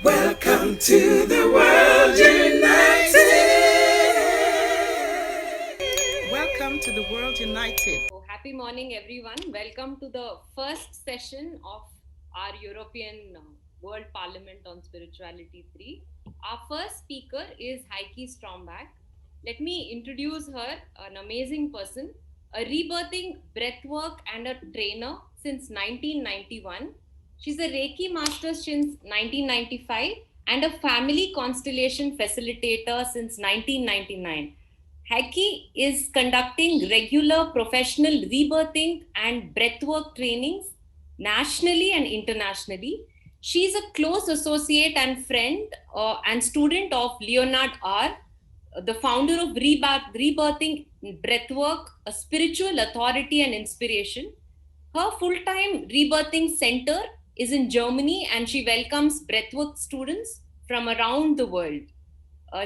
Welcome to the world united. Welcome to the world united. Happy morning, everyone. Welcome to the first session of our European World Parliament on Spirituality 3. Our first speaker is Heike Strombach. Let me introduce her, an amazing person, a rebirthing breathwork and a trainer since 1991. She's a Reiki master since 1995 and a family constellation facilitator since 1999. Heike is conducting regular professional rebirthing and breathwork trainings nationally and internationally. She is a close associate and friend and student of Leonard R., the founder of Rebirthing Breathwork, a spiritual authority and inspiration. Her full-time rebirthing center is in Germany and she welcomes breathwork students from around the world.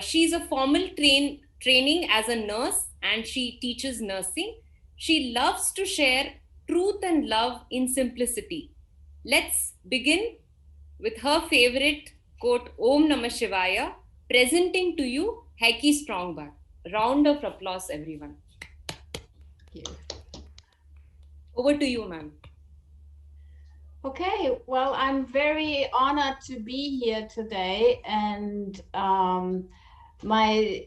She's a formal training as a nurse and she teaches nursing. She loves to share truth and love in simplicity. Let's begin with her favorite quote, Om Namah Shivaya, presenting to you Heike Strombach. Round of applause, everyone. Thank you. Over to you, ma'am. Okay, well, I'm very honored to be here today, and my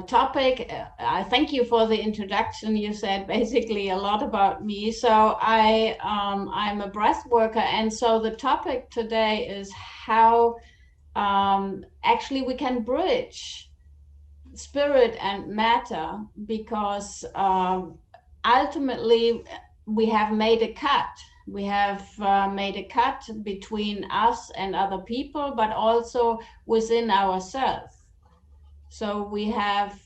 topic, I thank you for the introduction. You said basically a lot about me. So I'm a breath worker, and so the topic today is how actually we can bridge spirit and matter, because ultimately we have made a cut. We have made a cut between us and other people, but also within ourselves. So we have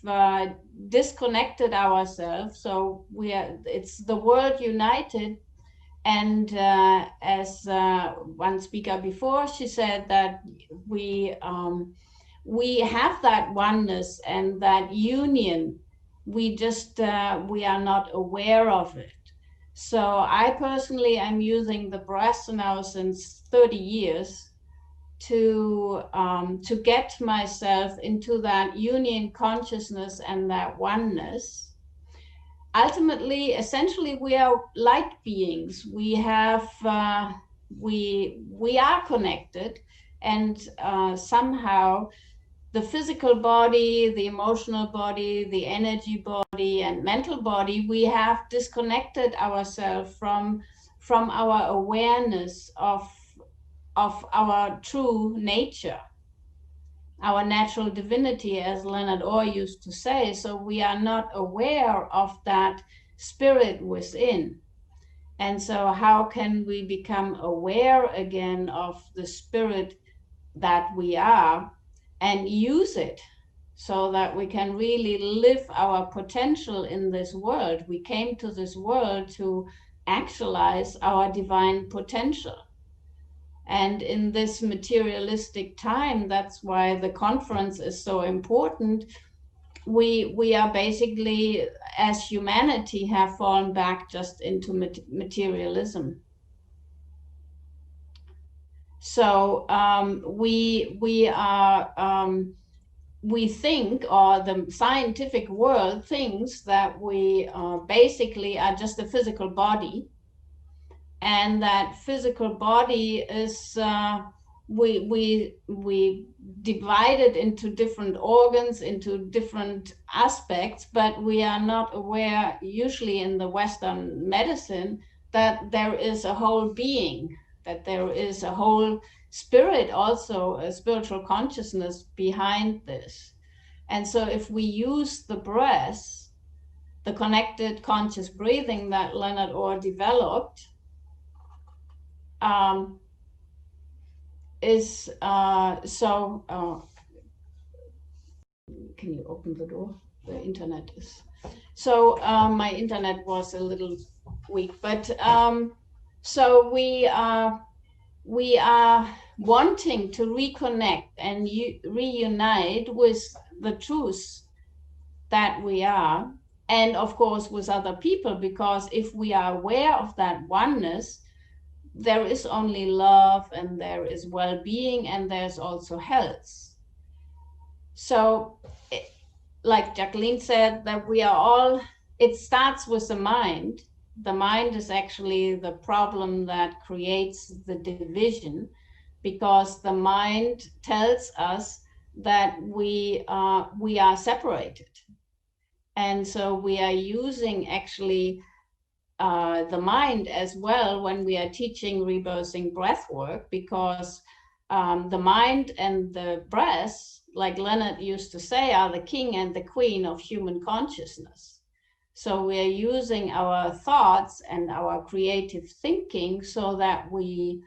disconnected ourselves. So it's the world united. And as one speaker before, she said that we have that oneness and that union. We just we are not aware of it. So I personally am using the breath now since 30 years to get myself into that union consciousness and that oneness. Ultimately, essentially, we are light beings. We have we are connected, and somehow the physical body, the emotional body, the energy body, and mental body, we have disconnected ourselves from our awareness of our true nature, our natural divinity, as Leonard Orr used to say. So we are not aware of that spirit within. And so how can we become aware again of the spirit that we are, and use it so that we can really live our potential in this world? We came to this world to actualize our divine potential. And in this materialistic time, that's why the conference is so important. We are basically, as humanity, have fallen back just into materialism. So we think, or the scientific world thinks, that we basically are just a physical body, and that physical body is we divide it into different organs, into different aspects, but we are not aware, usually in the Western medicine, that there is a whole being, that there is a whole spirit, also a spiritual consciousness behind this. And so if we use the breath, the connected conscious breathing that Leonard Orr developed, is can you open the door? The internet is so my internet was a little weak, but so we are wanting to reconnect and reunite with the truth that we are, and of course with other people, because if we are aware of that oneness, there is only love, and there is well-being, and there's also health. So like Jacqueline said, that we are all, it starts with the mind. The mind is actually the problem that creates the division, because the mind tells us that we are separated. And so we are using actually the mind as well when we are teaching rebirthing breath work, because the mind and the breath, like Leonard used to say, are the king and the queen of human consciousness. So we are using our thoughts and our creative thinking so that we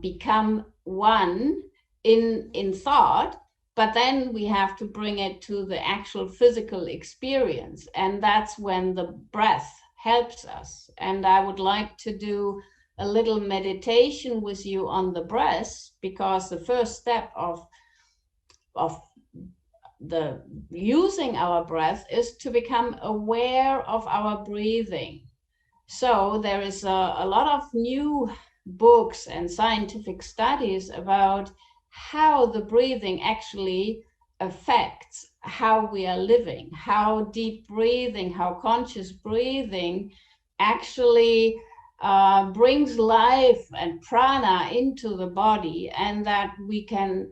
become one in thought, but then we have to bring it to the actual physical experience. And that's when the breath helps us. And I would like to do a little meditation with you on the breath, because the first step of the using our breath is to become aware of our breathing. So there is a lot of new books and scientific studies about how the breathing actually affects how we are living, how deep breathing, how conscious breathing actually brings life and prana into the body, and that we can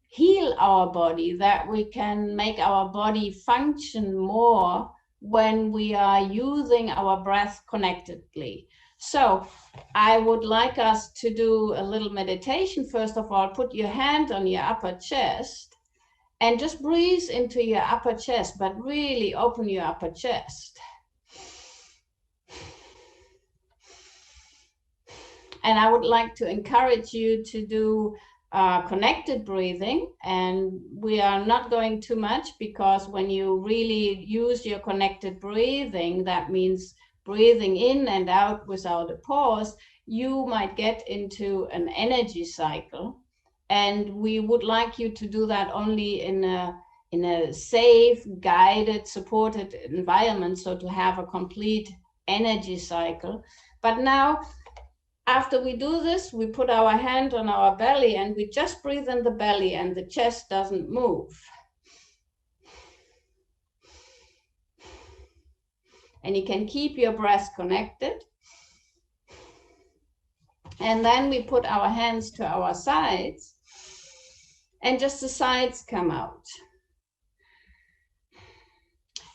heal our body, that we can make our body function more when we are using our breath connectedly. So I would like us to do a little meditation. First of all, put your hand on your upper chest and just breathe into your upper chest, but really open your upper chest. And I would like to encourage you to do connected breathing, and we are not going too much, because when you really use your connected breathing, that means breathing in and out without a pause, you might get into an energy cycle. And we would like you to do that only in a safe, guided, supported environment, so to have a complete energy cycle. But now, after we do this, we put our hand on our belly and we just breathe in the belly, and the chest doesn't move. And you can keep your breath connected. And then we put our hands to our sides, and just the sides come out.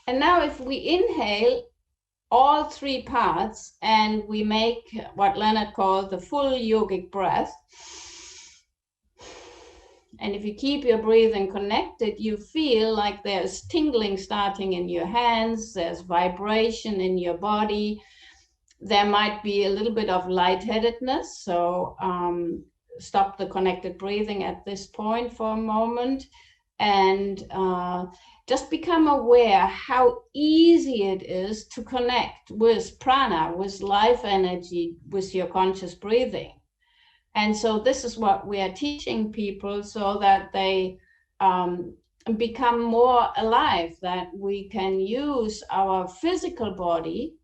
And now if we inhale all three parts, and we make what Leonard called the full yogic breath. And if you keep your breathing connected, you feel like there's tingling starting in your hands, there's vibration in your body. There might be a little bit of lightheadedness, so stop the connected breathing at this point for a moment, and just become aware how easy it is to connect with prana, with life energy, with your conscious breathing. And so this is what we are teaching people, so that they become more alive, that we can use our physical body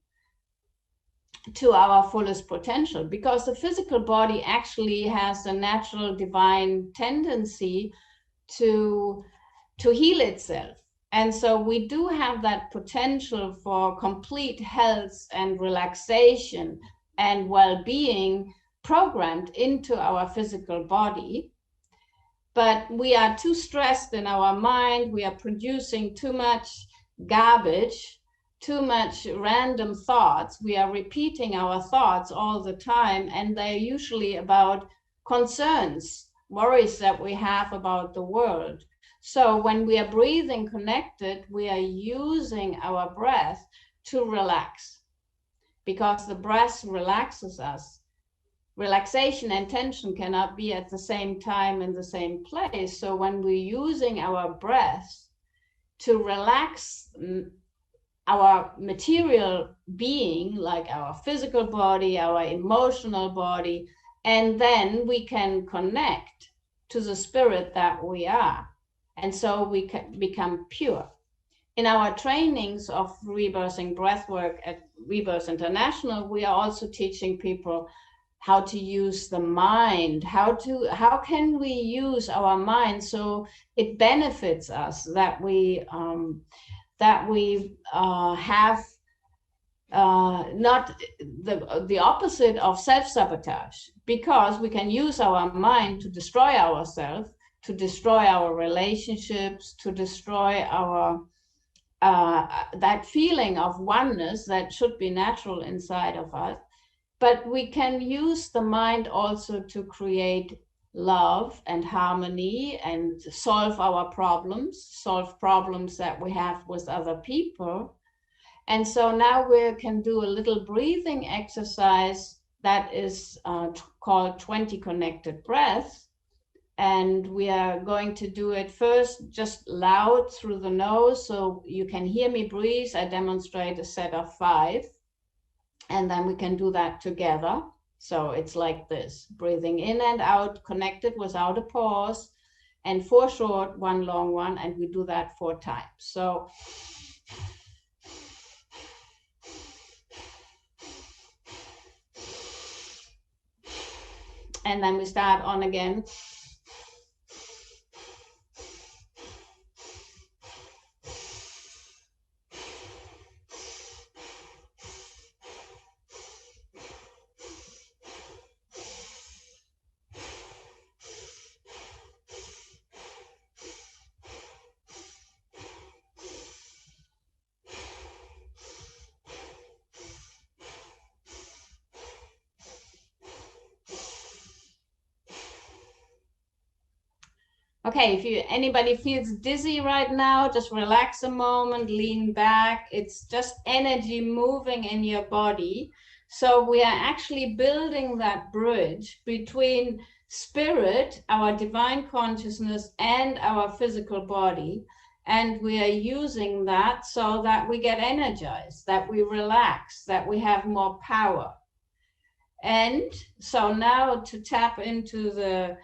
to our fullest potential, because the physical body actually has a natural divine tendency to heal itself. And so we do have that potential for complete health and relaxation and well-being programmed into our physical body. But we are too stressed in our mind. We are producing too much garbage, too much random thoughts. We are repeating our thoughts all the time, and they're usually about concerns, worries that we have about the world. So when we are breathing connected, we are using our breath to relax, because the breath relaxes us. Relaxation and tension cannot be at the same time in the same place. So when we're using our breath to relax our material being, like our physical body, our emotional body, and then we can connect to the spirit that we are. And so we can become pure. In our trainings of rebirthing breathwork at Rebirth International, we are also teaching people how to use the mind, how can we use our mind so it benefits us, that we have not the opposite of self-sabotage, because we can use our mind to destroy ourselves, to destroy our relationships, to destroy our that feeling of oneness that should be natural inside of us. But we can use the mind also to create love and harmony and solve our problems, solve problems that we have with other people. And so now we can do a little breathing exercise that is called 20 connected breaths. And we are going to do it first just loud through the nose, so you can hear me breathe. I demonstrate a set of 5. And then we can do that together. So it's like this, breathing in and out, connected without a pause, and 4 short, 1 long one. And we do that 4 times. So and then we start on again. Okay, if anybody feels dizzy right now, just relax a moment, lean back. It's just energy moving in your body. So we are actually building that bridge between spirit, our divine consciousness, and our physical body. And we are using that so that we get energized, that we relax, that we have more power. And so now to tap into the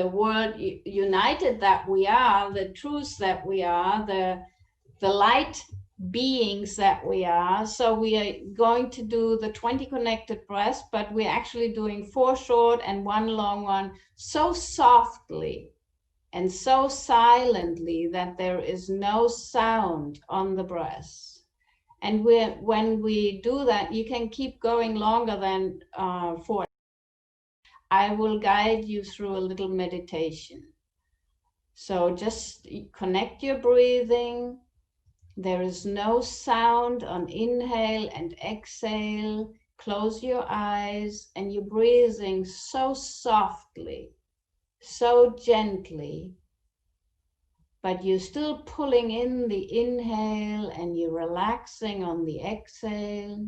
world united that we are, the truth that we are, the light beings that we are. So we are going to do the 20 connected breaths, but we're actually doing 4 short and 1 long one, so softly and so silently that there is no sound on the breath. And when we do that, you can keep going longer than 4. I will guide you through a little meditation. So just connect your breathing. There is no sound on inhale and exhale. Close your eyes and you're breathing so softly, so gently, but you're still pulling in the inhale and you're relaxing on the exhale.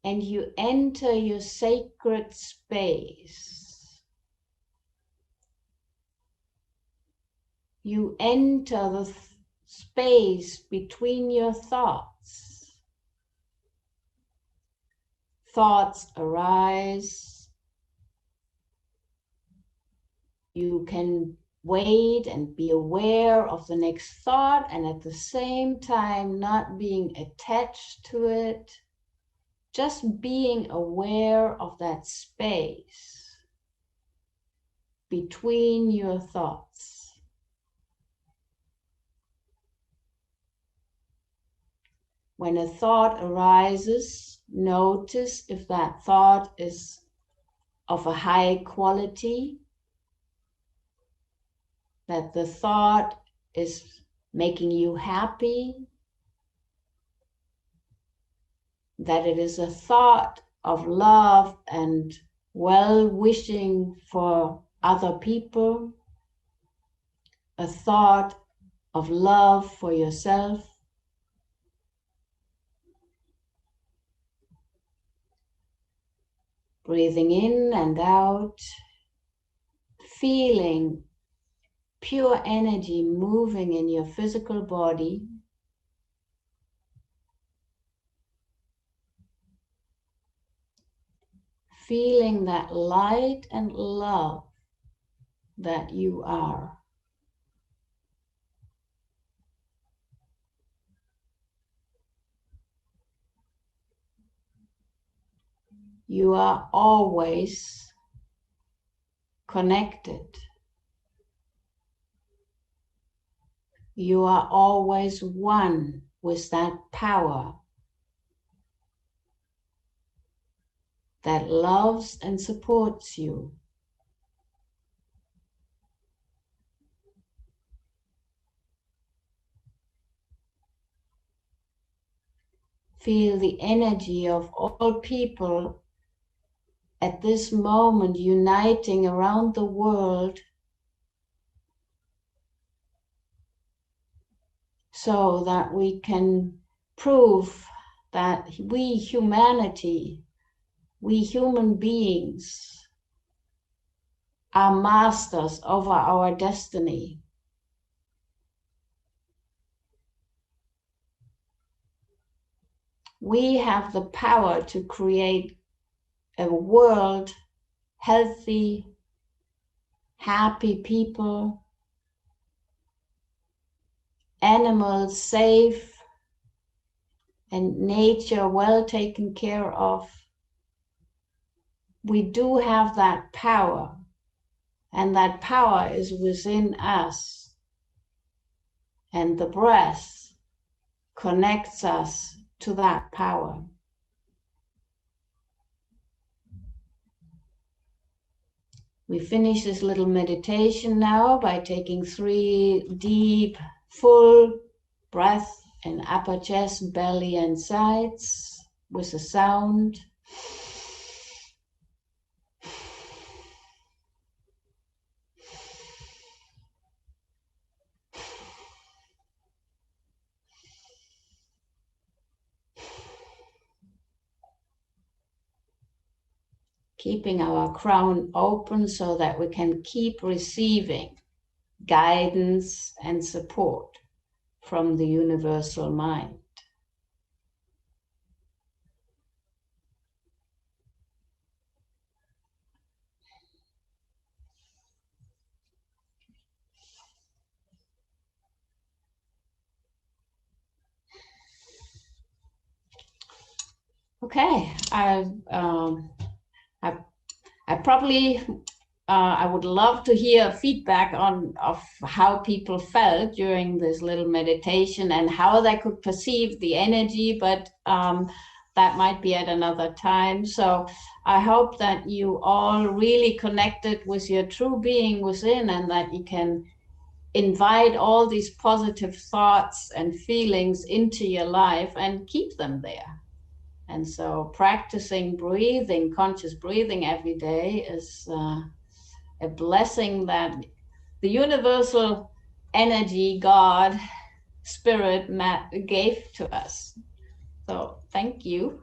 And you enter your sacred space. You enter the space between your thoughts. Thoughts arise. You can wait and be aware of the next thought, and at the same time not being attached to it. Just being aware of that space between your thoughts. When a thought arises, notice if that thought is of a high quality, that the thought is making you happy, that it is a thought of love and well-wishing for other people, a thought of love for yourself. Breathing in and out, feeling pure energy moving in your physical body. Feeling that light and love that you are. You are always connected. You are always one with that power that loves and supports you. Feel the energy of all people at this moment uniting around the world so that we can prove that we humanity, we human beings, are masters over our destiny. We have the power to create a world, healthy, happy people, animals safe, and nature well taken care of. We do have that power, and that power is within us. And the breath connects us to that power. We finish this little meditation now by taking 3 deep, full breaths in upper chest, belly, and sides with a sound. Keeping our crown open so that we can keep receiving guidance and support from the universal mind. Okay, I probably I would love to hear feedback of how people felt during this little meditation and how they could perceive the energy, but that might be at another time. So I hope that you all really connected with your true being within, and that you can invite all these positive thoughts and feelings into your life and keep them there. And so practicing breathing, conscious breathing every day is a blessing that the universal energy, God, Spirit, gave to us. So thank you.